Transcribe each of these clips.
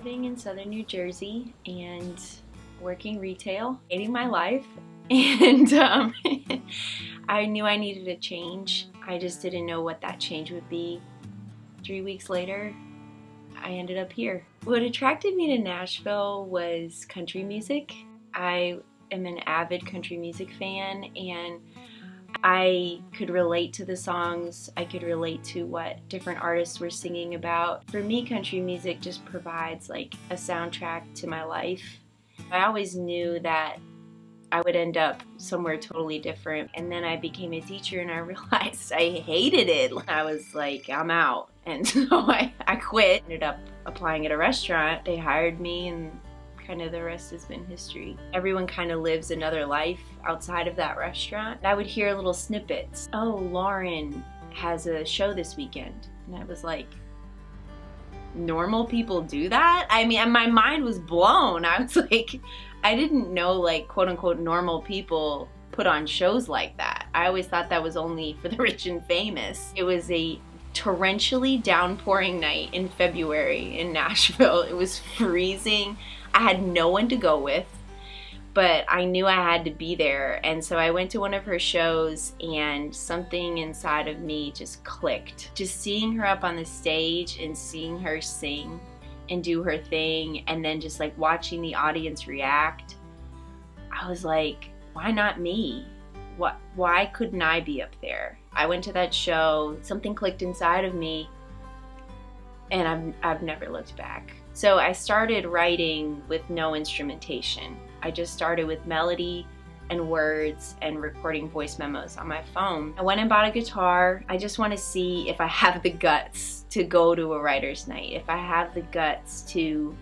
living in southern New Jersey and working retail, hating my life, and I knew I needed a change. I just didn't know what that change would be. 3 weeks later, I ended up here. What attracted me to Nashville was country music. I am an avid country music fan, and I could relate to the songs. I could relate to what different artists were singing about. For me, country music just provides like a soundtrack to my life. I always knew that I would end up somewhere totally different. And then I became a teacher and I realized I hated it. I was like, I'm out. And so I quit. Ended up applying at a restaurant. They hired me, and kind of the rest has been history. Everyone kind of lives another life outside of that restaurant. I would hear little snippets. Oh, Lauren has a show this weekend. And I was like, normal people do that? I mean, my mind was blown. I was like, I didn't know like quote unquote normal people put on shows like that. I always thought that was only for the rich and famous. It was a torrentially downpouring night in February in Nashville. It was freezing. I had no one to go with, but I knew I had to be there. And so I went to one of her shows and something inside of me just clicked. Just seeing her up on the stage and seeing her sing and do her thing, and then just like watching the audience react, I was like, why not me? Why couldn't I be up there? I went to that show, something clicked inside of me, and I've never looked back. So I started writing with no instrumentation. I just started with melody and words and recording voice memos on my phone. I went and bought a guitar. I just want to see if I have the guts to go to a writer's night, if I have the guts to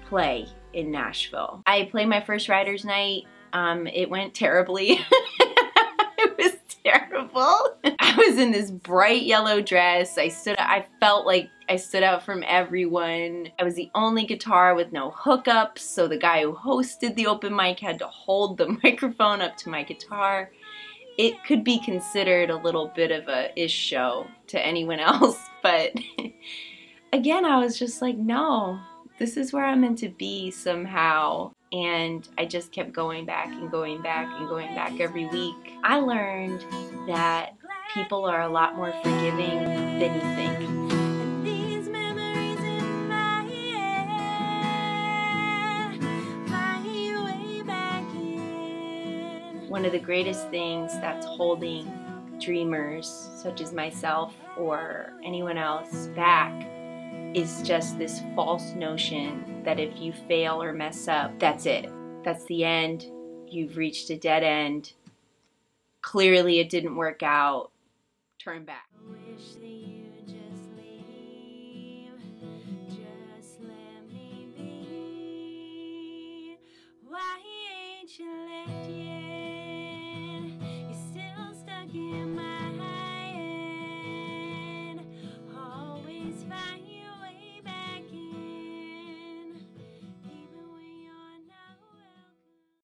play in Nashville. I played my first writer's night. It went terribly. It was terrible. I was in this bright yellow dress. I felt like I stood out from everyone. I was the only guitar with no hookups, so the guy who hosted the open mic had to hold the microphone up to my guitar. It could be considered a little bit of a ish show to anyone else, but again, I was just like, no, this is where I'm meant to be somehow. And I just kept going back and going back and going back every week. I learned that people are a lot more forgiving than you think. One of the greatest things that's holding dreamers such as myself or anyone else back is just this false notion that if you fail or mess up, that's it. That's the end. You've reached a dead end. Clearly it didn't work out. Turn back.